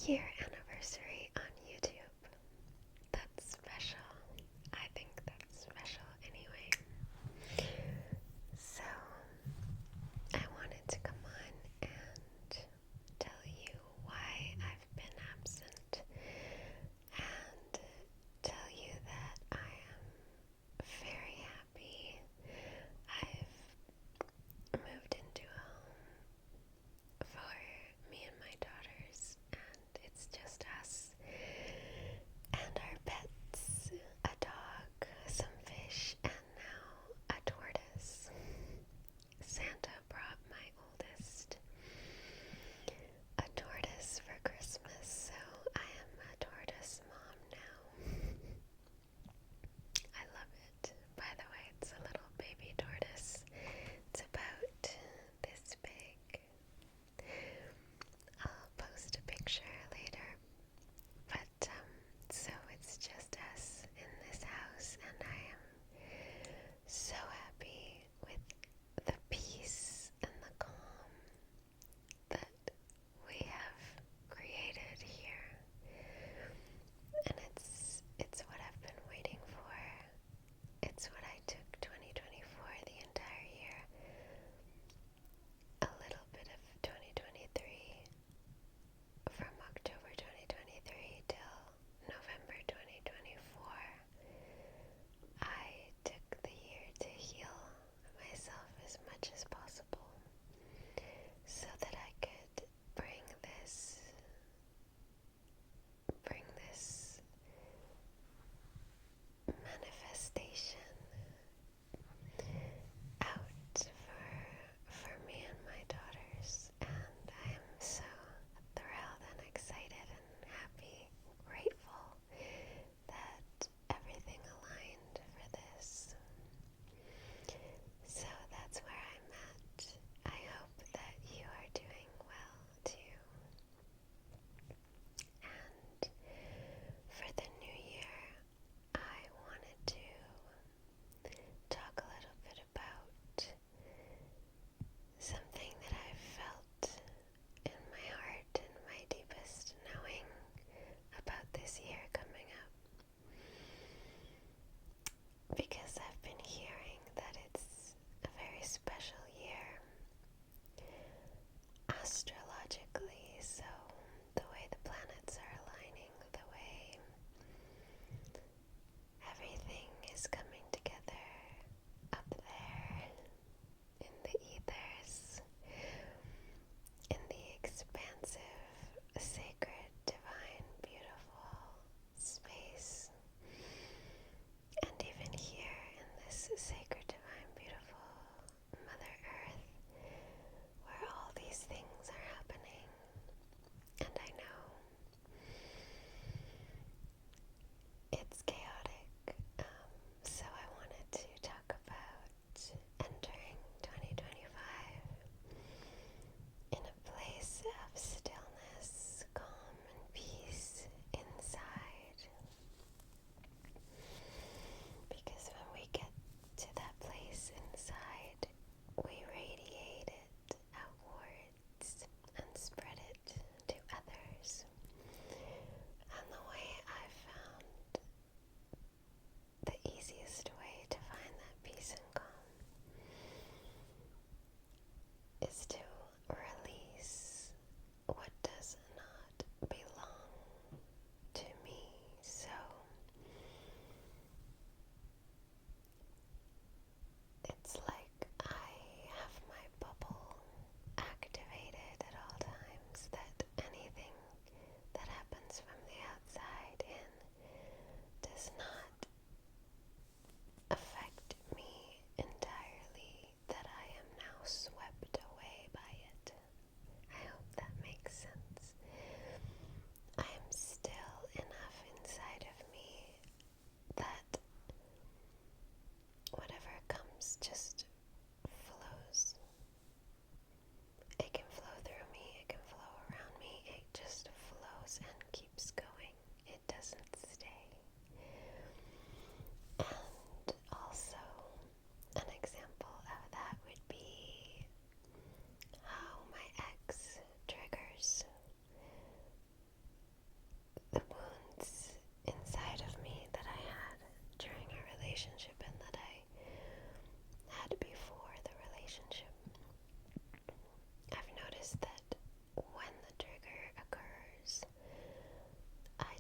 year anniversary on YouTube. That's special. I think that's special anyway. So, I wanted to come on and tell you why I've been absent and tell you that I am very happy. I've moved into a home for me and my daughters, and it's just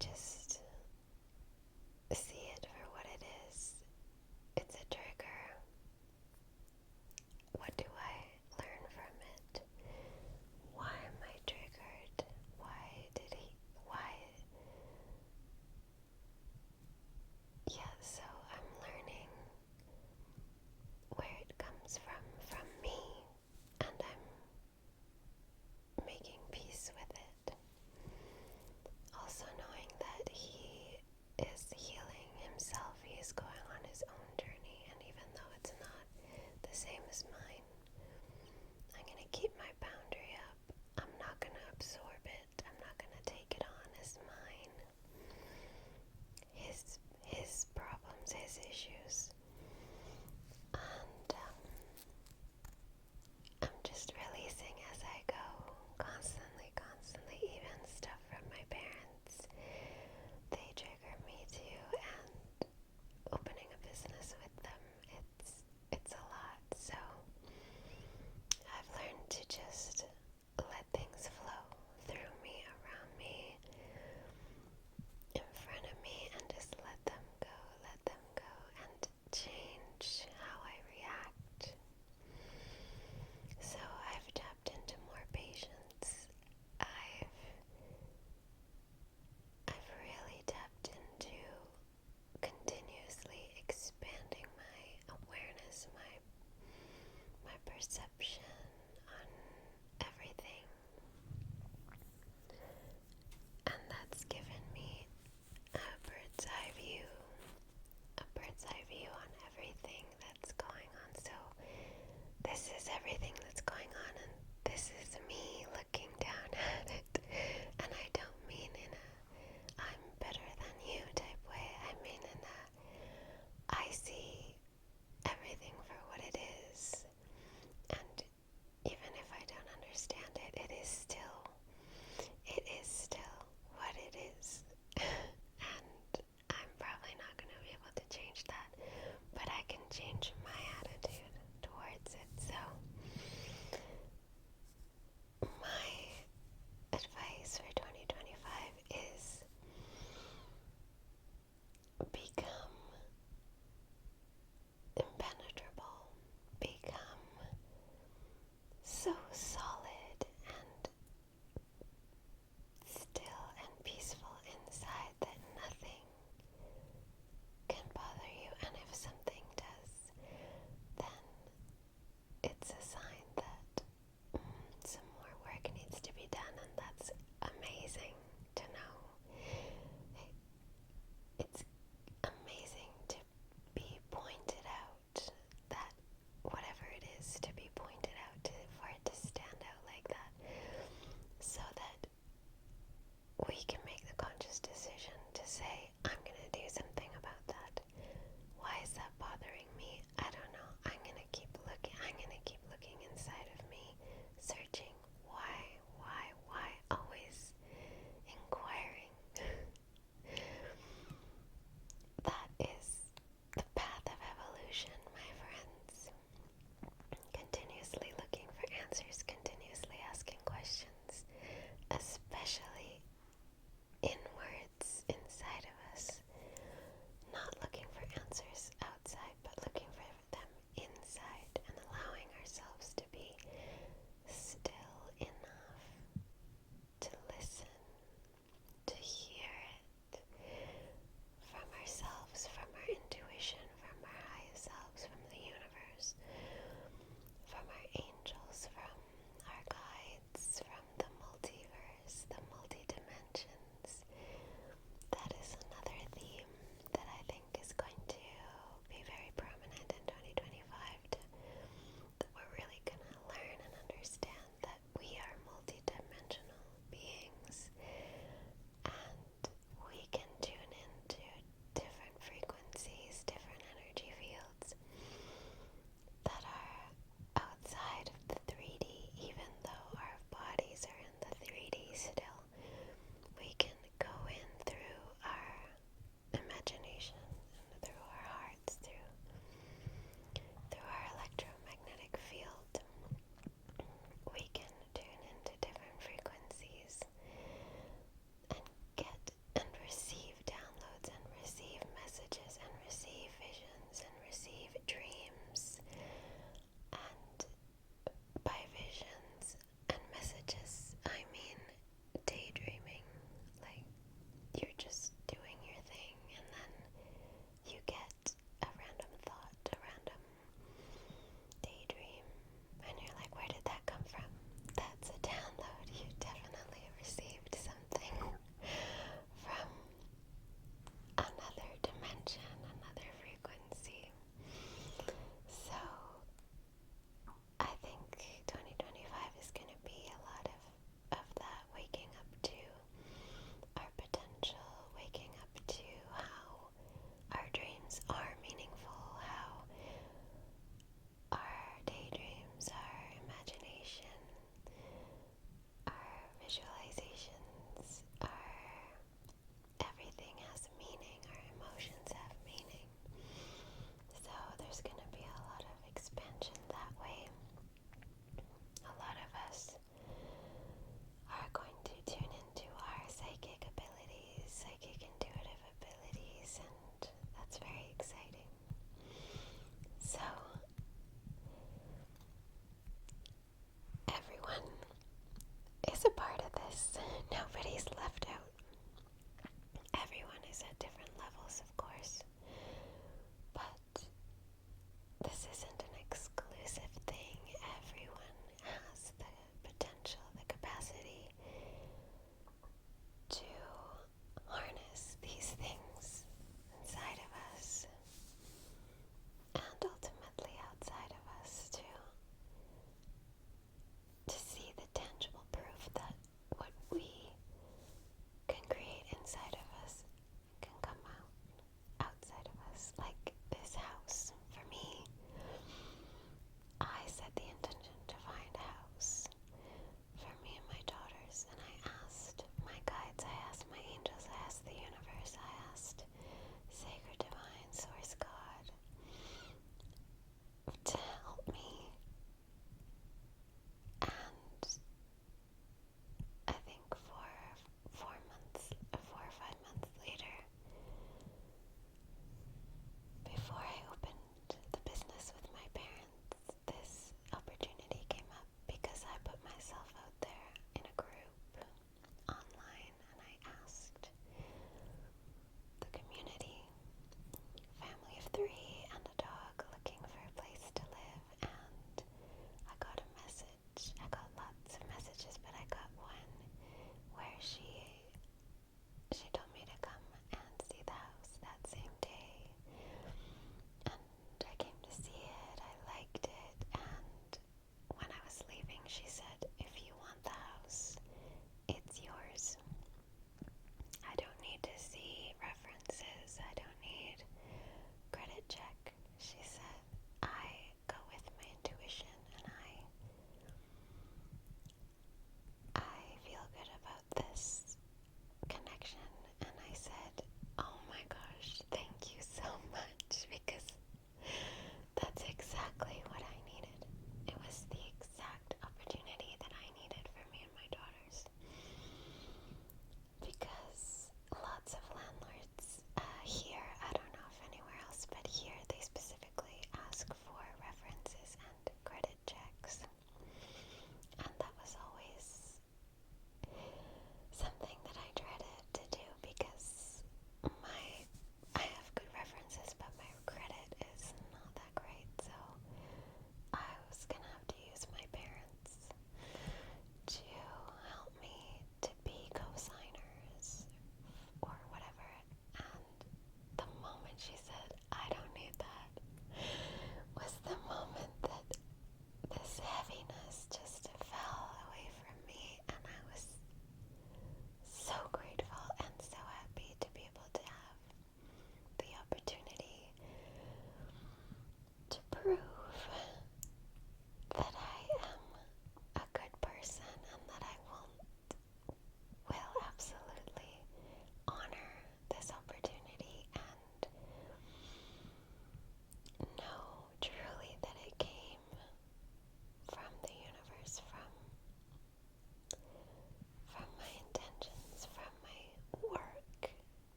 just see it for what it is. It's a trigger. What do I learn from it? Why am I triggered? Why? Yeah, so I'm learning where it comes from me, and I'm making peace with it. Also knowing that he is healing himself, he is going on his own journey, and even though it's not the same as mine, I'm going to keep my boundary up. I'm not going to absorb it. I'm not going to take it on as mine. His problems, his issues. And I'm just releasing as I go, constantly, even stuff from my parents. They trigger me too, and opening a business with them, it's a lot. So I've learned to just let things flow through me, around me, in front of me, and just let them go, and change how I react. So I've tapped into more patience. I've really tapped into continuously expanding my awareness, my perception on everything. And that's given me a bird's eye view on everything that's going on. So this is everything that's going on, and this is me looking down at it. And I don't mean in a I'm better than you type way. I mean in a I see everything for what it is. And even if I don't understand it, it is still what it is. And I'm probably not going to be able to change that, but I can change my attitude towards it. So my advice for 2025 is become impenetrable, become so solid and still and peaceful inside that nothing can bother you, and if something does, then it's a sign that some more work needs to be done, and that's amazing to know. It's amazing to be pointed out, that whatever it is to be pointed out, for it to stand out like that, so that we can